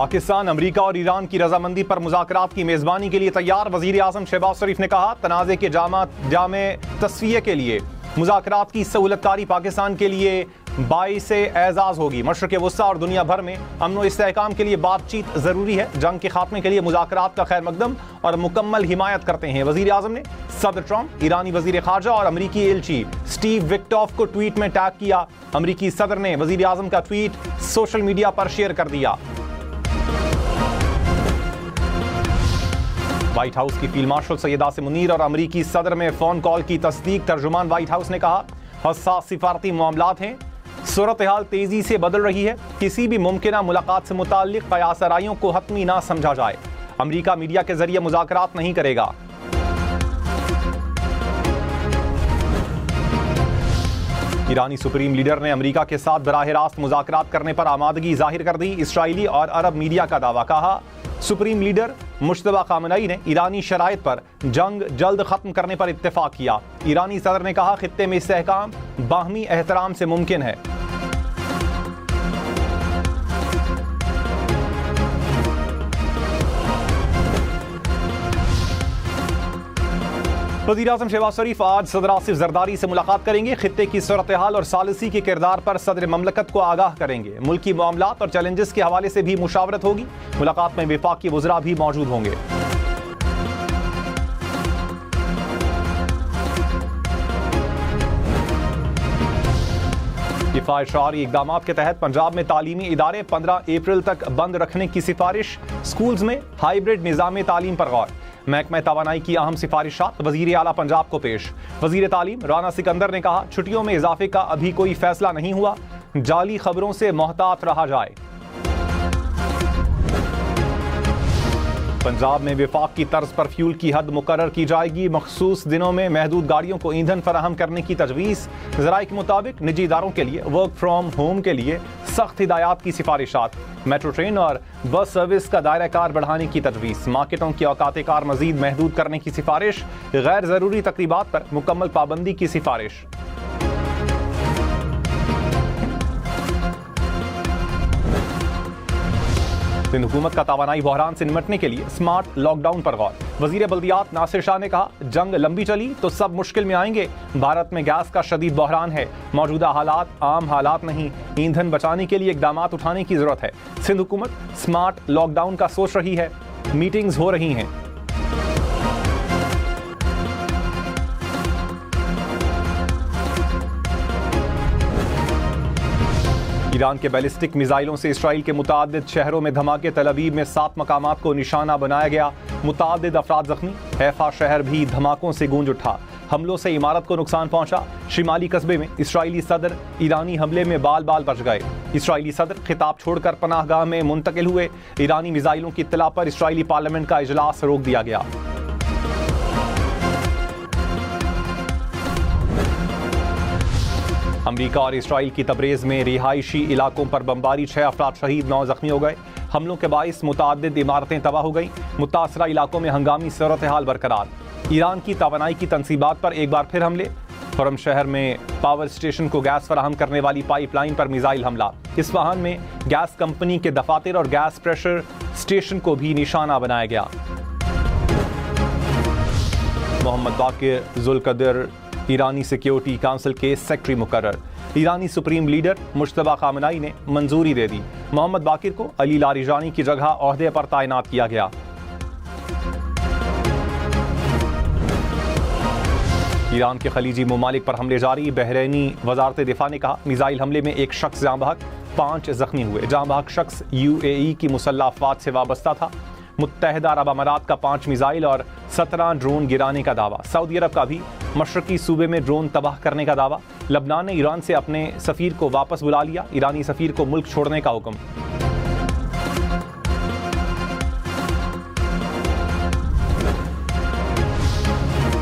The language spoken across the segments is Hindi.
पाकिस्तान अमरीका और ईरान की रजामंदी पर मुज़ाकरात की मेज़बानी के लिए तैयार। वज़ीर आज़म शहबाज शरीफ ने कहा, तनाज़े के जामे तस्फिये के लिए मुज़ाकरात की सहूलतकारी पाकिस्तान के लिए बाइसे एजाज़ होगी। मशरिक़ वस्ता और दुनिया भर में अमन व इस्तेहकाम के लिए बातचीत ज़रूरी है। जंग के खात्मे के लिए मुज़ाकरात का खैर मकदम और मुकम्मल हिमायत करते हैं। वज़ीर आज़म ने सदर ट्रंप, ईरानी वज़ीर ख़ारजा और अमरीकी एलची स्टीव विक्टॉफ को ट्वीट में टैग किया। अमरीकी सदर ने वज़ीर आज़म का ट्वीट सोशल मीडिया पर शेयर कर दिया। व्हाइट हाउस की फील्ड मार्शल सैयद आसिम मुनीर और अमरीकी सदर में फोन कॉल की तस्दीक। तर्जुमान व्हाइट हाउस ने कहा, हसास सिफारती मामलात हैं, सूरत हाल तेजी से बदल रही है। किसी भी मुमकिन मुलाकात से मुताल्लिक कयासराइयों को हतमी ना समझा जाए। अमरीका मीडिया के जरिए मुज़ाकरात नहीं करेगा। ईरानी सुप्रीम लीडर ने अमरीका के साथ बराह रास्त मुज़ाकरात करने पर आमादगी जाहिर कर दी। इसराइली और अरब मीडिया का दावा। कहा, सुप्रीम लीडर मुश्तबा खामनई ने ईरानी शराइत पर जंग जल्द खत्म करने पर इत्तेफाक किया। ईरानी सदर ने कहा, खित्ते में इस्तेहकाम बाहमी एहतराम से मुमकिन है। वज़ीर आज़म शहबाज शरीफ आज सदर आसिफ जरदारी से मुलाकात करेंगे। खित्ते की सूरत हाल और सालिसी के किरदार पर सदर ममलकत को आगाह करेंगे। मुल्की मामलात और चैलेंजेस के हवाले से भी मुशावरत होगी। मुलाकात में वफाकी वज़रा भी मौजूद होंगे। किफ़ायत इक़दाम के तहत पंजाब में तालीमी इदारे 15 अप्रैल तक बंद रखने की सिफारिश। स्कूल्स में हाइब्रिड निज़ाम तालीम पर गौर। महकमा तवानाई की अहम सिफारिशात वज़ीर आला पंजाब को पेश। वज़ीर तालीम राना सिकंदर ने कहा, छुट्टियों में इजाफे का अभी कोई फैसला नहीं हुआ, जाली खबरों से मोहतात रहा जाए। पंजाब में विफाक की तर्ज पर फ्यूल की हद मुकर्रर की जाएगी। मखसूस दिनों में महदूद गाड़ियों को ईंधन फराहम करने की तजवीज़। ज़राए के मुताबिक निजी इदारों के लिए वर्क फ्राम होम के लिए सख्त हिदायत की सिफारिशात। मेट्रो ट्रेन और बस सर्विस का दायरा कार बढ़ाने की तजवीज़। मार्केटों की औकात कार मजीद महदूद करने की सिफारिश। गैर ज़रूरी तकरीबात पर मुकम्मल पाबंदी की सिफारिश। सिंध हुकूमत का तवानाई बहरान से निमटने के लिए स्मार्ट लॉकडाउन पर गौर। वजीर बल्दियात नासिर शाह ने कहा, जंग लंबी चली तो सब मुश्किल में आएंगे। भारत में गैस का शदीद बहरान है। मौजूदा हालात आम हालात नहीं। ईंधन बचाने के लिए इकदाम उठाने की जरूरत है। सिंध हुकूमत स्मार्ट लॉकडाउन का सोच रही है। मीटिंग्स हो रही हैं। ईरान के बैलिस्टिक मिसाइलों से इसराइल के मुतादिद शहरों में धमाके। तल अवीव में 7 मकामात को निशाना बनाया गया। मुतादिद अफराद जख्मी। हैफा शहर भी धमाकों से गूंज उठा। हमलों से इमारत को नुकसान पहुंचा। शिमाली कस्बे में इसराइली सदर ईरानी हमले में बाल बाल बच गए। इसराइली सदर खिताब छोड़कर पनाहगाह में मुंतकिल हुए। ईरानी मिसाइलों की इत्तला पर इसराइली पार्लियामेंट का इजलास रोक दिया गया। अमरीका और इसराइल की तबरेज़ में रिहायशी इलाकों पर बमबारी। 6 अफराद शहीद, 9 जख्मी हो गए। हमलों के बाइस मुतादिद इमारतें तबाह हो गई। मुतासरा इलाकों में हंगामी सूरत हाल बरकरार। ईरान की तवानाई की तनसीबात पर एक बार फिर हमले। खुरम शहर में पावर स्टेशन को गैस फराहम करने वाली पाइपलाइन पर मिसाइल हमला। इस्फहान में गैस कंपनी के दफातर और गैस प्रेशर स्टेशन को भी निशाना बनाया गया। मोहम्मद बाकिर जुल्कदर ईरानी सिक्योरिटी काउंसिल के सेक्रेटरी मुकर्रर। ईरानी सुप्रीम लीडर मुश्तबा खामनई ने मंजूरी दे दी। मोहम्मद बाकिर को अली लारिजानी की जगह ओहदे पर तैनात किया गया। ईरान के खलीजी ममालिक पर हमले जारी। बहरैनी वजारत दिफा ने कहा, मिसाइल हमले में एक शख्स जाँ बहक, 5 जख्मी हुए। जाँ बहक शख्स UAE की मुसल्लह अफवाज से वाबस्ता था। मुत्तहिदा अरब अमारात का 5 मिसाइल और 17 ड्रोन गिराने का दावा। सऊदी अरब का भी मशरकी सूबे में ड्रोन तबाह करने का दावा। लबनान ने ईरान से अपने सफीर को वापस बुला लिया। ईरानी सफीर को मुल्क छोड़ने का हुक्म।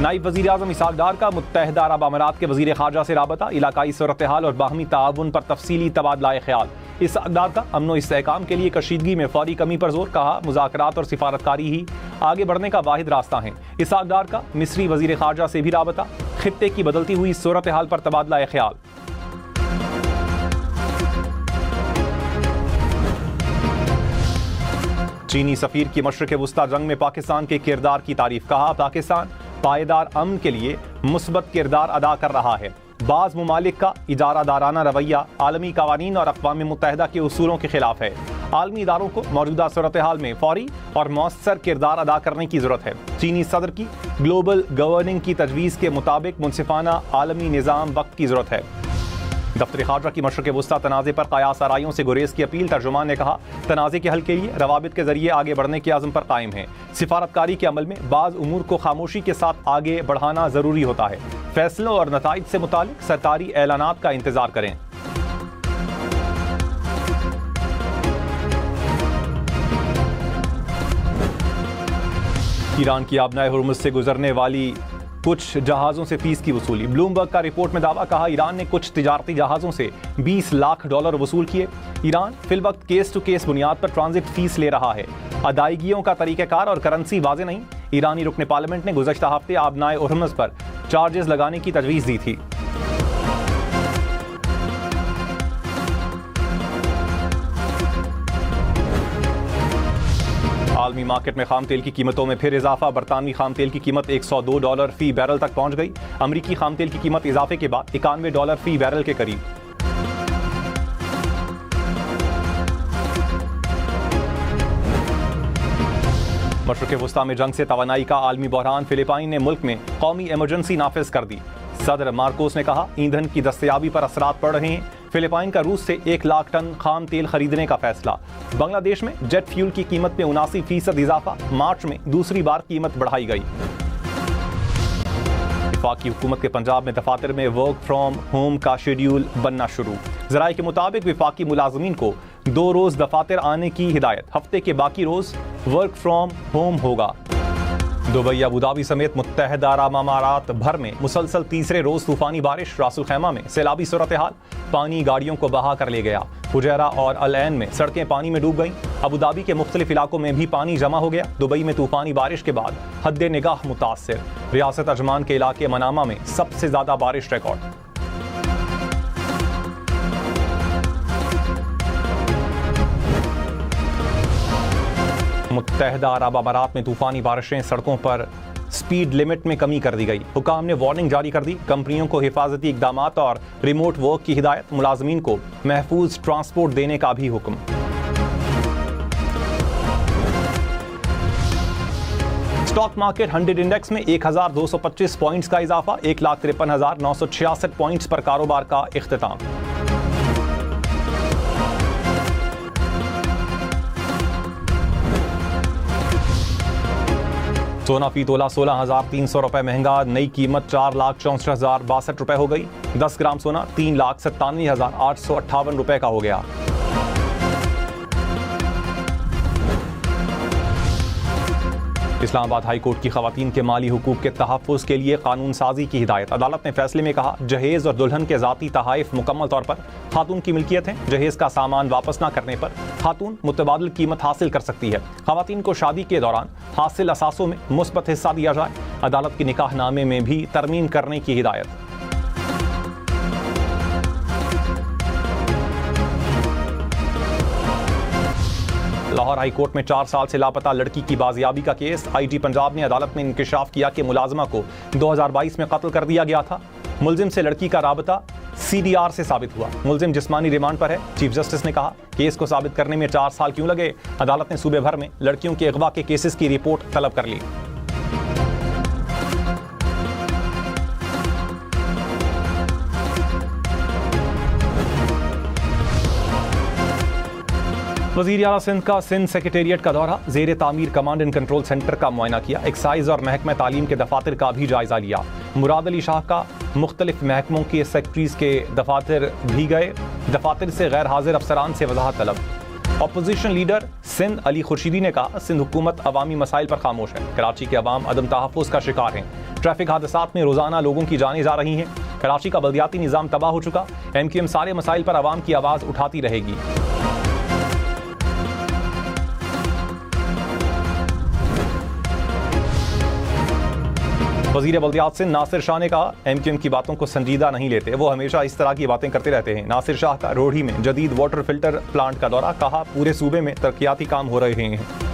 नाइब वज़ीर आज़म इसहाक़ डार का मुत्तहिदा अरब अमारात के वज़ीर ख़ारजा से राबता। इलाकाई सूरत हाल और बाहमी ताउन पर तफसीली तबादला ख्याल। इसहाक़ डार का अमन व इस्तेहकाम के लिए कशीदगी में फौरी कमी पर जोर। कहा, मुज़ाकरात और सिफारतकारी ही आगे बढ़ने का वाहिद रास्ता है। इसहाक़ डार का मिस्री वज़ीर ख़ारजा से भी राबता। खित्ते की बदलती हुई सूरत हाल पर तबादला ख्याल। चीनी सफीर की मशरिक़ वस्ता जंग में पाकिस्तान के किरदार की तारीफ, कहा पाकिस्तान पायदार अमन के लिए मुस्बत किरदार अदा कर रहा है। बाज़ मुमालिक का इजारादाराना रवैया आलमी कवानीन और अक़वाम मुत्तहिदा के उसूलों के खिलाफ है। आलमी इदारों को मौजूदा सूरत हाल में फौरी और मौसर किरदार अदा करने की ज़रूरत है। चीनी सदर की ग्लोबल गवर्निंग की तजवीज़ के मुताबिक मुनसिफाना आलमी निज़ाम वक्त की ज़रूरत है। दफ्तर खारजा की मशरिक़ वस्ता तनाज़े पर क़यास आराइयों से गुरेज की अपील, तर्जुमान ने कहा तनाज़े के हल के लिए रवाबित के जरिए आगे बढ़ने के आज़म पर कायम है। सिफारतकारी के अमल में बाज़ उमूर को खामोशी के साथ आगे बढ़ाना ज़रूरी होता है। फैसलों और नताइज से मुतालिक सरकारी ऐलानात का इंतज़ार करें। ईरान की आबनाए हुर्मुज़ से गुजरने वाली कुछ जहाज़ों से फीस की वसूली, ब्लूमबर्ग का रिपोर्ट में दावा, कहा ईरान ने कुछ तिजारती जहाज़ों से $20 लाख वसूल किए। ईरान फिलवक्त केस टू केस बुनियाद पर ट्रांजिट फीस ले रहा है। अदायगियों का तरीक़ाकार और करेंसी वाज़े नहीं। ईरानी रुकन पार्लियामेंट ने गुज़श्ता हफ्ते आबनाए हुर्मुज़ पर चार्जेस लगाने की तजवीज़ दी थी। आलमी मार्केट में खाम तेल की कीमतों में फिर इजाफा, बरतानवी खाम तेल की कीमत $102 फी बैरल तक पहुंच गई। अमरीकी खाम तेल की कीमत इजाफे के बाद $91 फी बैरल के करीब। मशरिक़ वस्ता में जंग से तवानाई का आलमी बहरान, फिलिपाइन ने मुल्क में कौमी इमरजेंसी नाफिज कर दी। सदर मार्कोस ने कहा ईंधन की दस्तयाबी पर असरात पड़ रहे हैं। फिलिपाइन का रूस से 1 लाख टन खाम तेल खरीदने का फैसला। बांग्लादेश में जेट फ्यूल की कीमत में 79% इजाफा, मार्च में दूसरी बार कीमत बढ़ाई गई। वफाकी हुकूमत के पंजाब में दफातर में वर्क फ्रॉम होम का शेड्यूल बनना शुरू। ज़राए के मुताबिक वफाकी मुलाजमीन को 2 रोज़ दफातर आने की हिदायत, हफ्ते के बाकी रोज़ वर्क फ्रॉम होम होगा। दुबई, अबू धाबी समेत मुत्तहदा अरब अमारात भर में मुसलसल तीसरे रोज तूफानी बारिश, रासुल खैमा में सैलाबी सूरत हाल, पानी गाड़ियों को बहा कर ले गया। फुजैरा और अल ऐन में सड़कें पानी में डूब गईं। अबू धाबी के मुख्तलिफ इलाकों में भी पानी जमा हो गया। दुबई में तूफानी बारिश के बाद हद्दे निगाह मुतासिर। रियासत अजमान के इलाके मनामा में सबसे ज्यादा बारिश रिकॉर्ड। मुत्तहदा अरब अमारात में तूफानी बारिशें, सड़कों पर स्पीड लिमिट में कमी कर दी गई। हुकाम ने वार्निंग जारी कर दी। कंपनियों को हिफाजती इकदामात और रिमोट वर्क की हिदायत, मुलाजमीन को महफूज ट्रांसपोर्ट देने का भी हुक्म। स्टॉक मार्केट 100 इंडेक्स में 1225 पॉइंट्स का इजाफा, 1,53,966 पॉइंट्स पर कारोबार का इख्तिताम। सोना फी तोला 16,300 रुपए महंगा, नई कीमत 4,64,062 रुपए हो गई। 10 ग्राम सोना 3,97,858 रुपए का हो गया। इस्लामाबाद हाई कोर्ट की खवातीन के माली हुकूक के तहफ़्फ़ुज़ के लिए कानून साजी की हिदायत। अदालत ने फैसले में कहा जहेज़ और दुल्हन के ज़ाती तहाइफ मुकम्मल तौर पर खातून की मिल्कियत है। जहेज़ का सामान वापस न करने पर खातून मुतबादिल कीमत हासिल कर सकती है। खवातीन को शादी के दौरान हासिल असासों में मुस्बत हिस्सा दिया जाए। अदालत के निकाहनामे में भी तरमीम करने की हिदायत। लाहौर हाई कोर्ट में 4 साल से लापता लड़की की बाजियाबी का केस। आईजी पंजाब ने अदालत में इंकशाफ किया कि मुलाजमा को 2022 में कत्ल कर दिया गया था। मुलजिम से लड़की का राबता CDR से साबित हुआ। मुलजिम जिस्मानी रिमांड पर है। चीफ जस्टिस ने कहा केस को साबित करने में 4 साल क्यों लगे। अदालत ने सूबे भर में लड़कियों के अगवा के केसेस की रिपोर्ट तलब कर ली। वज़ीर आला सिंध का सिंध सेक्रेटेरिएट का दौरा, ज़ेर तामीर कमांड एंड कंट्रोल सेंटर का मुआयना किया। एक्साइज और महकमा तालीम के दफातर का भी जायजा लिया। मुराद अली शाह का मुख्तलिफ महकमों के सेक्रेटरीज के दफातर भी गए। दफातर से गैर हाजिर अफसरान से वजाहत तलब। अपोजिशन लीडर सिंध अली खुर्शीदी ने कहा सिंध हुकूमत अवामी मसाइल पर खामोश है। कराची के अवाम अदम तहफ़्फ़ुज़ का शिकार हैं। ट्रैफिक हादसात में रोजाना लोगों की जानें जा रही हैं। कराची का बल्दियाती निज़ाम तबाह हो चुका। MQM सारे मसाइल पर अवाम की आवाज़ उठाती रहेगी। वज़ीर बल्दियात सिंध नासिर शाह ने कहा MQM की बातों को संजीदा नहीं लेते। वो हमेशा इस तरह की बातें करते रहते हैं। नासिर शाह का रोहड़ी में जदीद वाटर फिल्टर प्लांट का दौरा, कहा पूरे सूबे में तरक्याती काम हो रहे हैं।